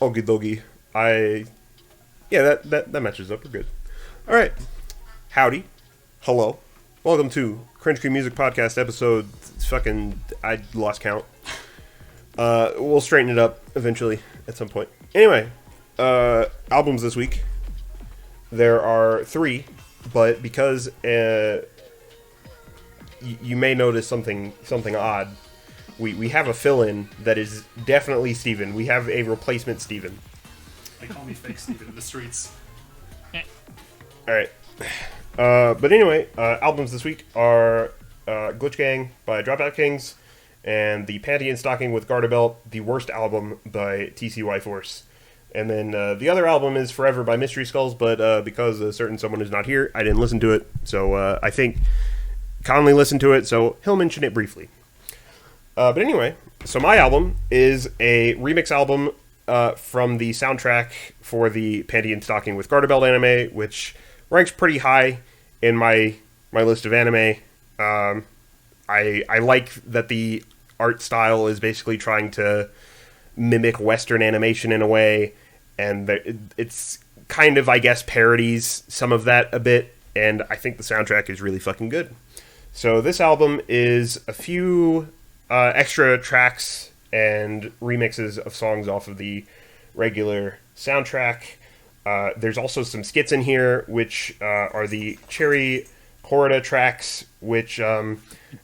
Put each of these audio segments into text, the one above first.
Okie dokie. That matches up. We're good. All right. Howdy. Hello. Welcome to Cringe Music Podcast episode. Fucking, I lost count. We'll straighten it up eventually at some point. Anyway, albums this week. There are 3, but because you may notice something odd. We have a fill-in that is definitely Steven. We have a replacement Steven. They call me fake Steven in the streets. Alright. But anyway, albums this week are GlitchGang by Dropout Kings and the Panty and Stocking with Garterbelt, the worst album by TCY Force. And then the other album is Forever by Mystery Skulls, but because a certain someone is not here, I didn't listen to it. So I think Conley listened to it, so he'll mention it briefly. But anyway, so my album is a remix album from the soundtrack for the Panty and Stocking with Garterbelt anime, which ranks pretty high in my list of anime. I like that the art style is basically trying to mimic Western animation in a way, and it's kind of, I guess, parodies some of that a bit, and I think the soundtrack is really fucking good. So this album is a few extra tracks and remixes of songs off of the regular soundtrack. There's also some skits in here, which are the Cherry Corrida tracks, which the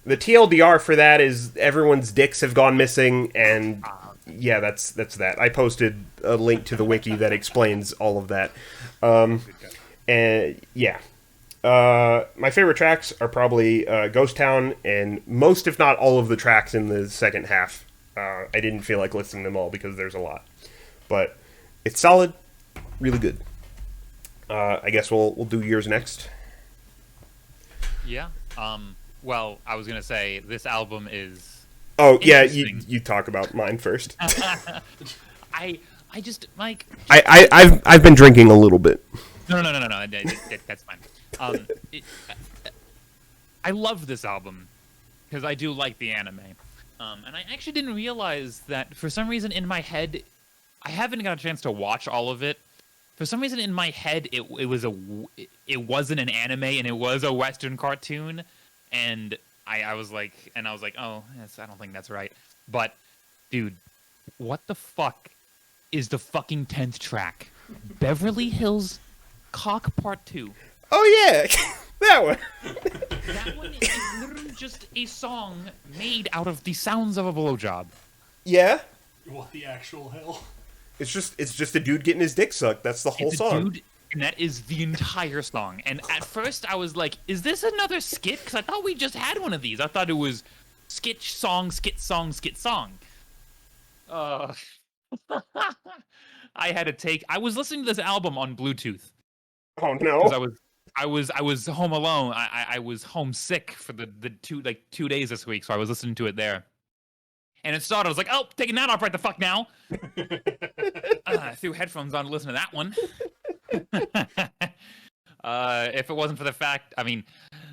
TLDR for that is everyone's dicks have gone missing, and yeah, that's that. I posted a link to the wiki that explains all of that. And yeah. My favorite tracks are probably Ghost Town and most, if not all, of the tracks in the second half. I didn't feel like listing them all because there's a lot. But it's solid, really good. I guess we'll do yours next. Yeah. Well, I was gonna say this album is. Oh yeah, you talk about mine first. I just like. I've been drinking a little bit. No. That's fine. I love this album because I do like the anime, and I actually didn't realize that for some reason in my head, I haven't got a chance to watch all of it. For some reason in my head, it wasn't an anime and it was a Western cartoon, and I was like, oh, I don't think that's right. But dude, what the fuck is the fucking 10th track? Beverly Hills Cock Part 2. Oh yeah, that one. That one is literally just a song made out of the sounds of a blowjob. Yeah. What the actual hell? It's just a dude getting his dick sucked. That's the whole song. Dude, and that is the entire song. And at first I was like, is this another skit? Because I thought we just had one of these. I thought it was skit song, skit song, skit song. I I was listening to this album on Bluetooth. Oh no. Because I was home alone. I was homesick for the 2 days this week, so I was listening to it there. And it started. I was like, "Oh, taking that off right the fuck now." I threw headphones on to listen to that one. If it wasn't for the fact, I mean,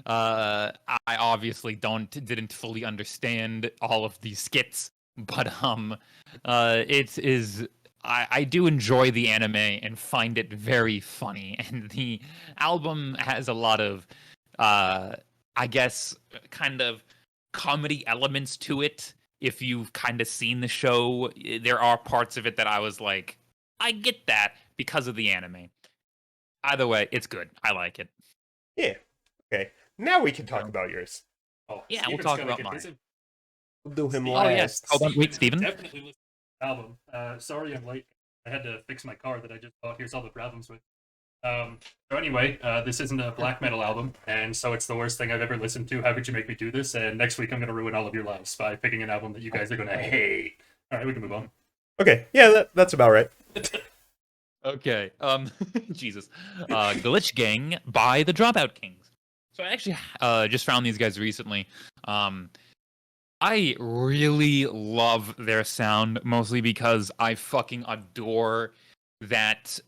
I obviously didn't fully understand all of these skits, but it is. I do enjoy the anime and find it very funny, and the album has a lot of, I guess, kind of comedy elements to it. If you've kind of seen the show, there are parts of it that I was like, I get that because of the anime. Either way, it's good. I like it. Yeah. Okay. Now we can talk about yours. Oh, Yeah, Steven's we'll talk gonna about get mine. his- We'll do him Oh, last. yes. Hold on, wait, Steven. Definitely listen to the album. Sorry I'm late. I had to fix my car that I just bought. Here's all the problems with. So anyway, this isn't a black metal album, and so it's the worst thing I've ever listened to. How could you make me do this? And next week I'm going to ruin all of your lives by picking an album that you guys are going to hate. All right, we can move on. Okay. Yeah, that's about right. Okay. Jesus. GlitchGang by the Dropout Kings. So I actually just found these guys recently. I really love their sound, mostly because I fucking adore that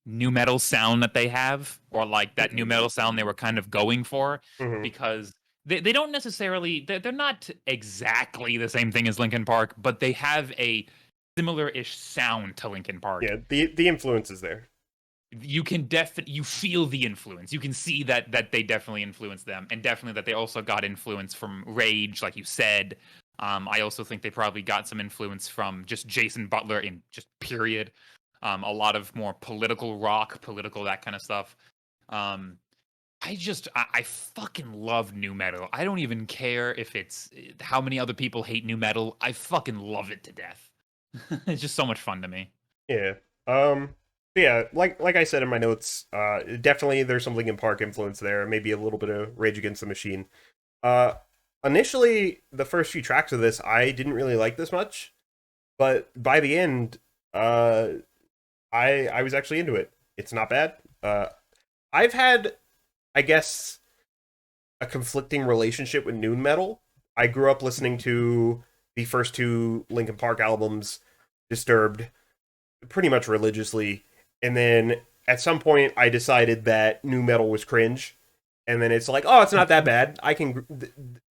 new metal sound that they have, or like that new metal sound they were kind of going for, because they don't necessarily, they're not exactly the same thing as Linkin Park, but they have a similar-ish sound to Linkin Park. Yeah, the influence is there. You can you feel the influence. You can see that they definitely influenced them, and definitely that they also got influence from Rage, like you said. I also think they probably got some influence from just Jason Butler in just period. A lot of more political rock, political that kind of stuff. I fucking love new metal. I don't even care if it's how many other people hate new metal. I fucking love it to death. It's just so much fun to me. Yeah. Yeah, like I said in my notes, definitely there's some Linkin Park influence there, maybe a little bit of Rage Against the Machine. Uh, Initially, the first few tracks of this, I didn't really like this much, but by the end, I was actually into it. It's not bad. I've had, I guess, a conflicting relationship with nu metal. I grew up listening to the first two Linkin Park albums, Disturbed, pretty much religiously, and then at some point I decided that nu metal was cringe, and then it's like, oh, it's not that bad.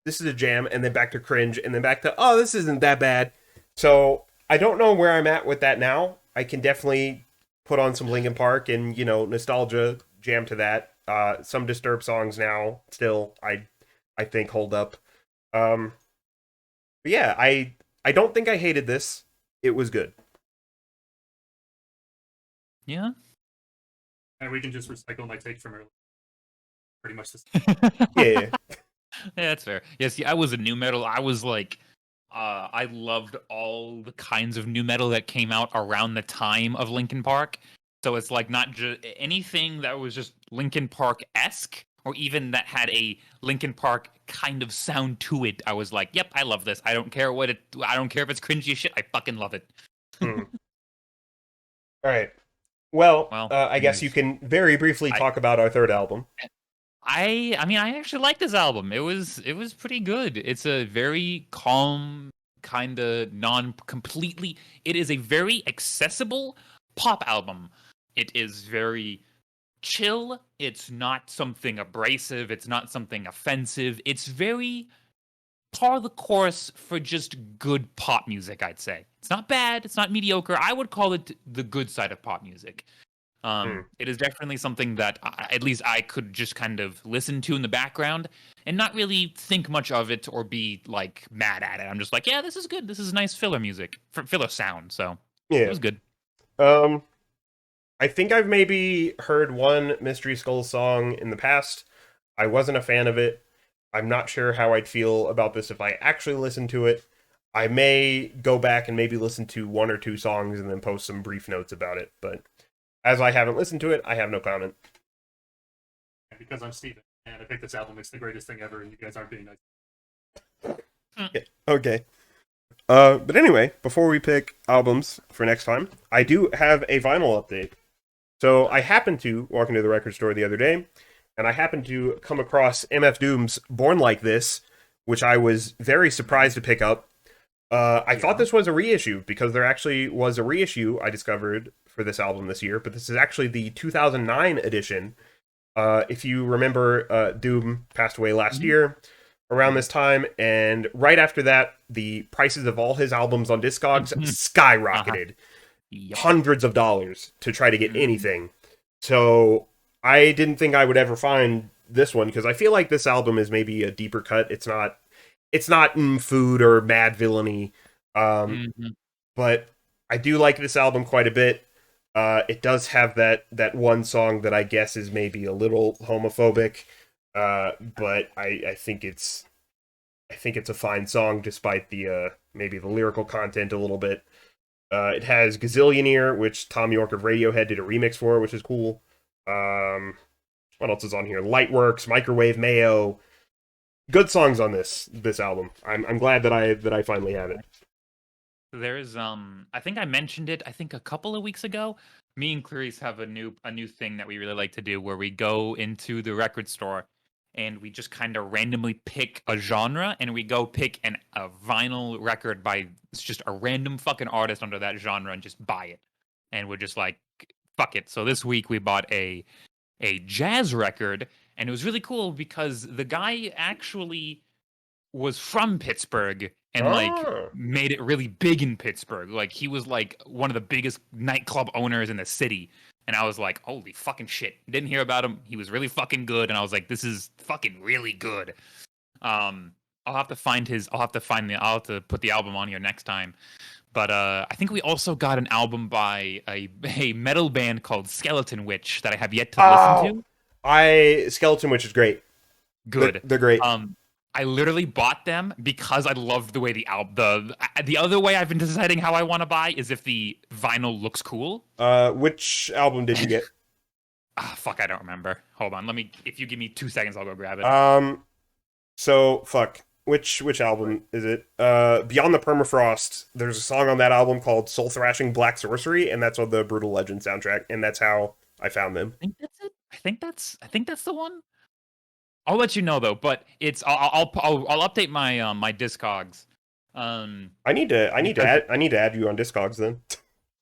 This is a jam, and then back to cringe, and then back to, oh, this isn't that bad. So I don't know where I'm at with that now. I can definitely put on some Linkin Park and, nostalgia jam to that. Some Disturbed songs now still I think hold up. But yeah, I don't think I hated this. It was good. Yeah. And we can just recycle my take from earlier. Pretty much the same. Yeah. Yeah, that's fair. Yeah, see, I was a new metal. I was like, I loved all the kinds of new metal that came out around the time of Linkin Park. So it's like not just anything that was just Linkin Park-esque, or even that had a Linkin Park kind of sound to it. I was like, yep, I love this. I don't care I don't care if it's cringy as shit. I fucking love it. All right. Well, Well, I guess you can very briefly talk about our third album. I mean, I actually like this album. It was pretty good. It's a very calm, kind of non-completely. It is a very accessible pop album. It is very chill. It's not something abrasive. It's not something offensive. It's very par the course for just good pop music, I'd say. It's not bad. It's not mediocre. I would call it the good side of pop music. It is definitely something that at least I could just kind of listen to in the background and not really think much of it or be like mad at it. I'm just like, yeah, this is good. This is nice filler music, filler sound. So Yeah. it was good. I think I've maybe heard one Mystery Skulls song in the past. I wasn't a fan of it. I'm not sure how I'd feel about this if I actually listened to it. I may go back and maybe listen to one or two songs and then post some brief notes about it, but as I haven't listened to it, I have no comment. And because I'm Steven, and I think this album is the greatest thing ever, and you guys aren't being nice. Yeah, okay. But anyway, before we pick albums for next time, I do have a vinyl update. So I happened to walk into the record store the other day, and I happened to come across MF Doom's Born Like This, which I was very surprised to pick up. I thought this was a reissue, because there actually was a reissue I discovered for this album this year, but this is actually the 2009 edition. If you remember, Doom passed away last year around this time, and right after that, the prices of all his albums on Discogs skyrocketed. Yep. Hundreds of dollars to try to get anything. So I didn't think I would ever find this one, because I feel like this album is maybe a deeper cut. It's not Food or Mad Villainy, but I do like this album quite a bit. It does have that one song that I guess is maybe a little homophobic, but I think it's a fine song despite the maybe the lyrical content a little bit. It has Gazillionaire, which Tom York of Radiohead did a remix for, which is cool. What else is on here? Lightworks, Microwave Mayo. Good songs on this album. I'm glad that I finally have it. There's I think I mentioned it, I think a couple of weeks ago. Me and Clarice have a new thing that we really like to do, where we go into the record store and we just kind of randomly pick a genre, and we go pick a vinyl record by just a random fucking artist under that genre and just buy it. And we're just like, fuck it. So this week we bought a jazz record, and it was really cool because the guy actually was from Pittsburgh, and like Oh. made it really big in Pittsburgh. Like he was like one of the biggest nightclub owners in the city. And I was like, holy fucking shit. Didn't hear about him. He was really fucking good. And I was like, this is fucking really good. I'll have to find I'll have to put the album on here next time. But I think we also got an album by a metal band called Skeleton Witch that I have yet to listen to. Skeleton Witch is great. Good. They're great. I literally bought them because I loved the way the other way I've been deciding how I want to buy is if the vinyl looks cool. Which album did you get? Fuck, I don't remember. Hold on, if you give me 2 seconds, I'll go grab it. So fuck. Which album is it? Beyond the Permafrost. There's a song on that album called Soul Thrashing Black Sorcery, and that's on the Brutal Legend soundtrack, and that's how I found them. I think that's it. I think that's the one. I'll let you know though, but I'll update my my Discogs. I need to add you on Discogs then.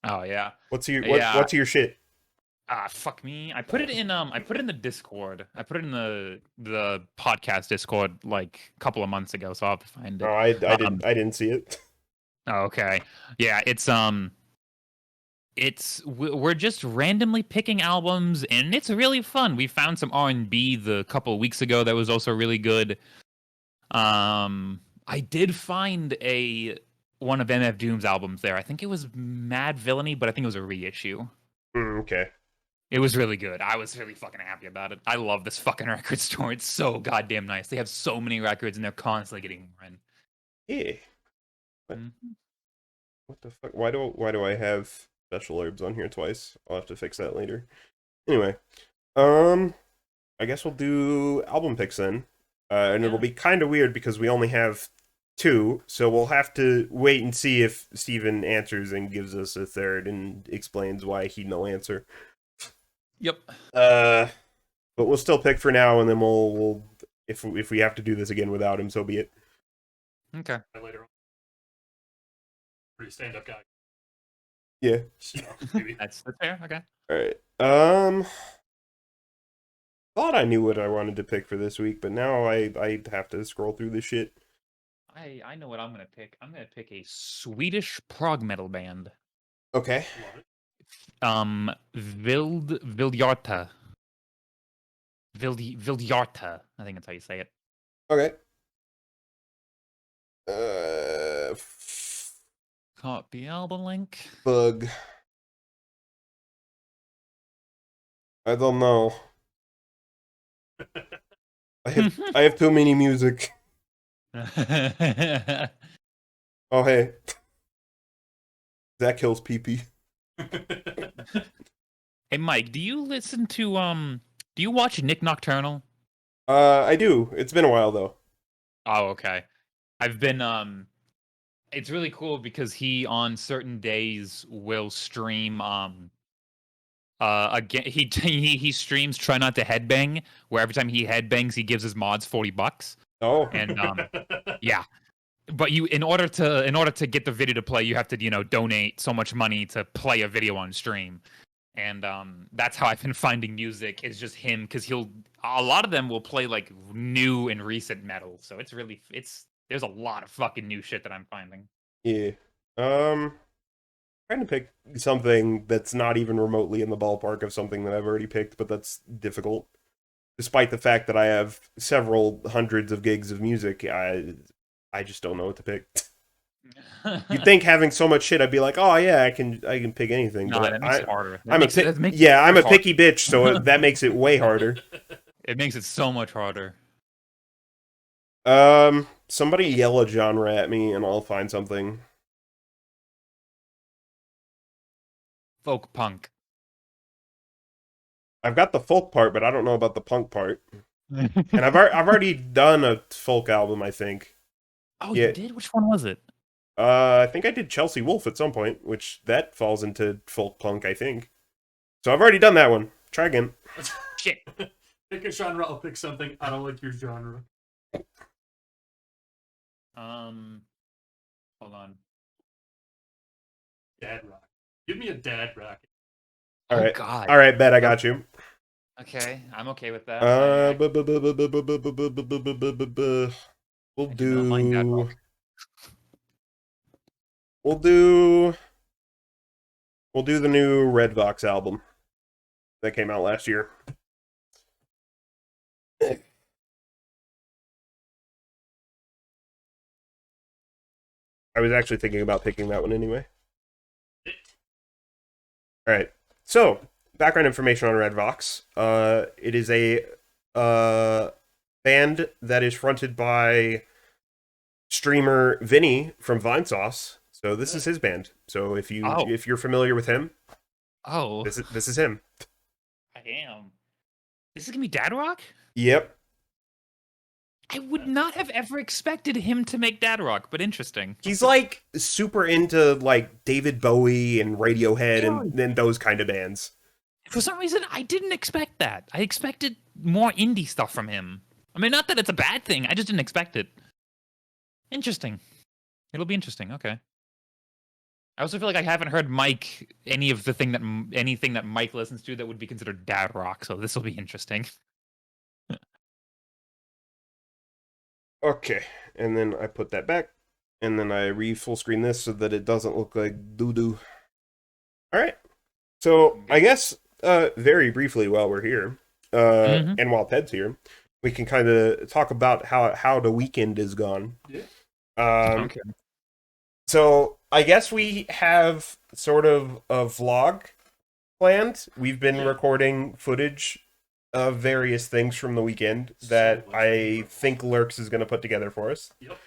Oh yeah. What's your shit? Fuck me. I put it in the Discord. I put it in the podcast Discord like a couple of months ago, so I'll have to find it. Oh, I didn't see it. Oh, okay. Yeah, we're just randomly picking albums, and it's really fun. We found some R&B the couple of weeks ago that was also really good. I did find one of MF Doom's albums there. I think it was Mad Villainy, but I think it was a reissue. Okay. It was really good. I was really fucking happy about it. I love this fucking record store. It's so goddamn nice. They have so many records, and they're constantly getting more in. Yeah. What? Mm-hmm. What the fuck? Why do I have special herbs on here twice? I'll have to fix that later. Anyway, I guess we'll do album picks then, and it'll be kind of weird because we only have 2, so we'll have to wait and see if Steven answers and gives us a third and explains why he no answer. Yep. But we'll still pick for now, and then we'll if we have to do this again without him, so be it. Okay. Later on. Pretty stand-up guy. Yeah. So, maybe. That's fair. Okay. All right. Thought I knew what I wanted to pick for this week, but now I have to scroll through this shit. I know what I'm gonna pick. I'm gonna pick a Swedish prog metal band. Okay. Vildhjarta. Vildhjarta. I think that's how you say it. Okay. Copy album link. Bug. I don't know. I have too many music. Oh hey. That kills pee-pee. Hey Mike, do you listen to do you watch Nick Nocturnal? I do. It's been a while though. Oh, okay. I've been it's really cool because he on certain days will stream again he streams Try Not to Headbang, where every time he headbangs he gives his mods $40. Oh. And yeah. But in order to get the video to play, you have to, donate so much money to play a video on stream. And that's how I've been finding music, is just him, because a lot of them will play like new and recent metal. So there's a lot of fucking new shit that I'm finding. Yeah. Trying to pick something that's not even remotely in the ballpark of something that I've already picked, but that's difficult. Despite the fact that I have several hundreds of gigs of music, I just don't know what to pick. You'd think having so much shit, I'd be like, oh yeah, I can pick anything. No, but that makes it harder. I'm a picky bitch, so that makes it way harder. It makes it so much harder. Somebody yell a genre at me, and I'll find something. Folk punk. I've got the folk part, but I don't know about the punk part. And I've already done a folk album, I think. Oh, yeah. You did? Which one was it? I think I did Chelsea Wolfe at some point, which that falls into folk punk, I think. So I've already done that one. Try again. Shit. Pick a genre, I'll pick something. I don't like your genre. Hold on. Dad rock. Give me a dad rock. All right. God. All right, bet I got you. Okay, I'm okay with that. We'll do. We'll do the new Red Vox album that came out last year. I was actually thinking about picking that one anyway. All right. So, background information on Red Vox. It is a band that is fronted by streamer Vinny from Vinesauce. So this is his band. So if you're familiar with him, this is him. I am. This is gonna be Dad Rock? Yep. I would not have ever expected him to make Dad Rock, but interesting. He's like super into like David Bowie and Radiohead and those kind of bands. For some reason, I didn't expect that. I expected more indie stuff from him. I mean, not that it's a bad thing. I just didn't expect it. Interesting. It'll be interesting. Okay. I also feel like I haven't heard Mike anything that Mike listens to that would be considered Dad Rock. So this will be interesting. Okay, and then I put that back, and then I full screen this so that it doesn't look like doo-doo. All right, so I guess very briefly while we're here, and while Ted's here, we can kind of talk about how the weekend is gone. Yeah. Okay. So I guess we have sort of a vlog planned. We've been recording footage of various things from the weekend that I think Lurks is going to put together for us. Yep.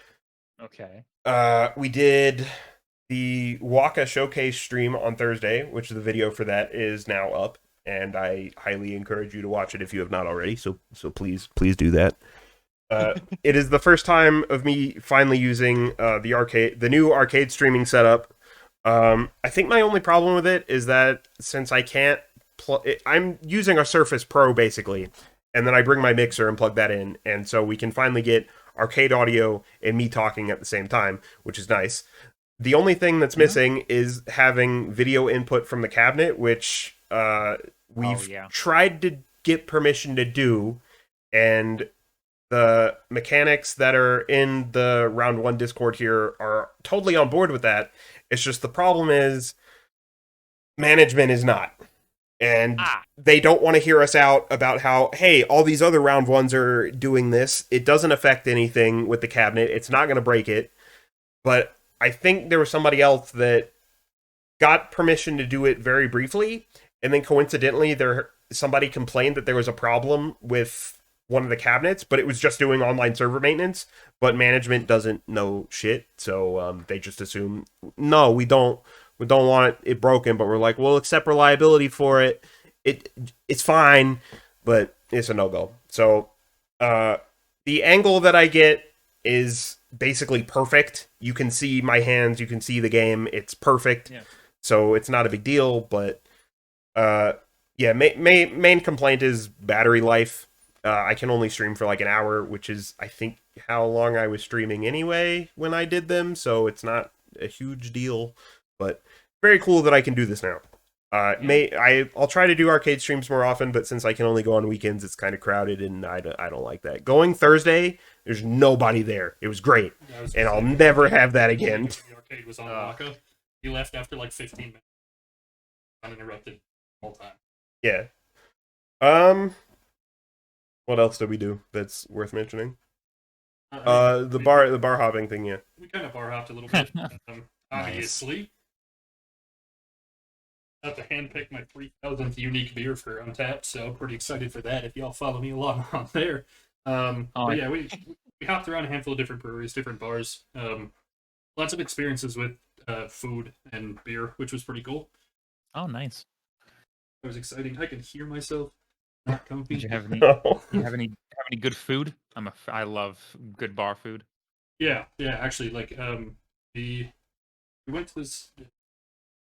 Okay. We did the Waka Showcase stream on Thursday, which the video for that is now up, and I highly encourage you to watch it if you have not already. So please do that. It is the first time of me finally using the new arcade streaming setup. I think my only problem with it is that since I can't I'm using a Surface Pro basically, and then I bring my mixer and plug that in, and so we can finally get arcade audio and me talking at the same time, which is nice. The only thing that's missing is having video input from the cabinet, which we've tried to get permission to do, and the mechanics that are in the Round 1 Discord here are totally on board with that. It's just the problem is management is not. And they don't want to hear us out about how, hey, all these other round ones are doing this. It doesn't affect anything with the cabinet. It's not going to break it. But I think there was somebody else that got permission to do it very briefly. And then coincidentally, somebody complained that there was a problem with one of the cabinets, but it was just doing online server maintenance. But management doesn't know shit. So they just assume, no, we don't want it broken, but we're like, we'll accept reliability for it. It's fine, but it's a no-go. So the angle that I get is basically perfect. You can see my hands, you can see the game. It's perfect. Yeah. So it's not a big deal, but main complaint is battery life. I can only stream for like an hour, which is, I think, how long I was streaming anyway when I did them, so it's not a huge deal. But very cool that I can do this now. I'll try to do arcade streams more often, but since I can only go on weekends, it's kind of crowded, and I don't like that. Going Thursday, there's nobody there. It was great, and I'll never have that again. The arcade was on Waka. He left after like 15 minutes, uninterrupted the whole time. Yeah. What else did we do that's worth mentioning? The bar hopping thing, yeah. We kind of bar hopped a little bit. Obviously. I have to handpick my 3,000th unique beer for Untapped, so pretty excited for that if y'all follow me along on there. But yeah, we hopped around a handful of different breweries, different bars. Lots of experiences with food and beer, which was pretty cool. Oh, nice. It was exciting. I can hear myself. Not comfy. Did you have any good food? I love good bar food. Yeah, actually, like we went to this.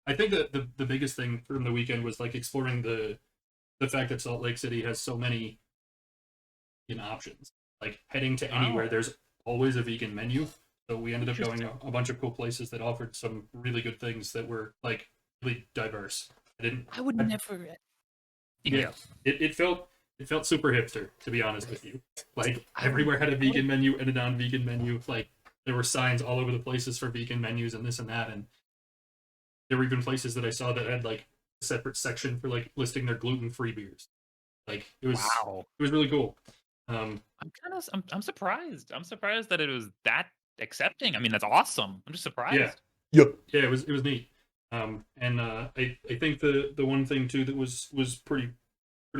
I think that the biggest thing from the weekend was like exploring the fact that Salt Lake City has so many options. Like heading to anywhere, there's always a vegan menu. So we ended up going a bunch of cool places that offered some really good things that were like really diverse. I would never. Yeah, it felt super hipster, to be honest with you. Like everywhere had a vegan menu and a non-vegan menu. Like there were signs all over the places for vegan menus and this and that. And there were even places that I saw that had like a separate section for like listing their gluten-free beers. Like it was really cool. I'm surprised. I'm surprised that it was that accepting. I mean, that's awesome. I'm just surprised. Yep. Yeah, it was neat. I think the one thing too that was pretty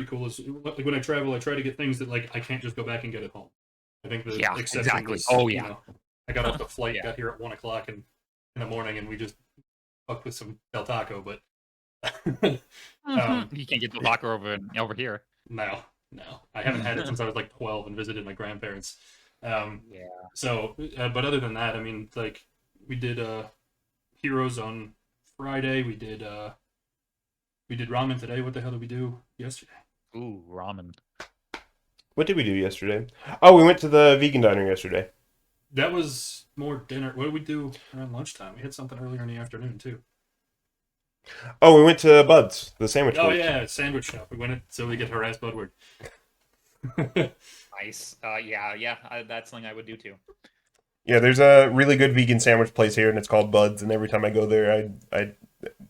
cool is like when I travel, I try to get things that like I can't just go back and get at home. I think the exception exactly. was, Oh yeah. I got off the flight, got here at 1:00 in the morning, and we just fucked with some Del Taco, but You can't get the taco over here. No, I haven't had it since I was like 12 and visited my grandparents. So, but other than that, I mean, like we did Heroes on Friday. We did ramen today. What the hell did we do yesterday? Ooh, ramen. What did we do yesterday? Oh, we went to the vegan diner yesterday. That was more dinner. What did we do around lunchtime? We had something earlier in the afternoon too. Oh, we went to Bud's, the sandwich Oh place. yeah, sandwich shop. We went so we get harassed Budward. Nice. That's something I would do too. Yeah, there's a really good vegan sandwich place here, and it's called Bud's. And every time I go there, I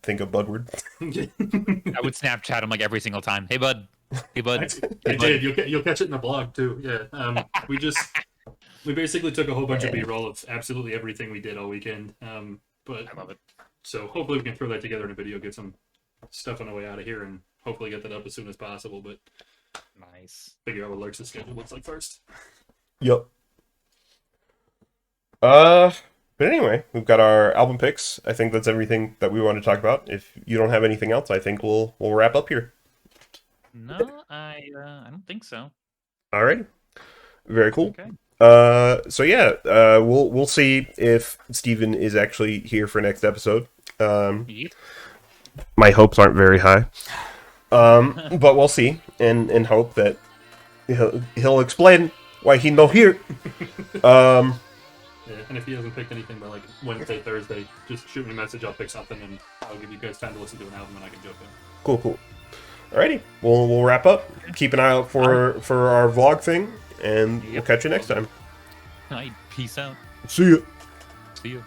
think of Budward. I would Snapchat him like every single time. Hey, bud. Hey, bud. I did. You'll catch it in the blog too. Yeah. We basically took a whole bunch of B-roll of absolutely everything we did all weekend. But I love it. So hopefully we can throw that together in a video, get some stuff on the way out of here, and hopefully get that up as soon as possible. But nice. Figure out what Lurks' schedule looks like first. Yep. But anyway, we've got our album picks. I think that's everything that we want to talk about. If you don't have anything else, I think we'll wrap up here. No, I don't think so. All right. Very cool. Okay. So yeah, we'll see if Steven is actually here for next episode. Yep. My hopes aren't very high. But we'll see and hope that he'll explain why he's not here. Yeah, and if he hasn't picked anything by like Wednesday, Thursday, just shoot me a message. I'll pick something, and I'll give you guys time to listen to an album, and I can jump in. Cool. Alrighty, we'll wrap up. Keep an eye out for our vlog thing, and we'll catch you next time. All right, peace out. See ya. See you.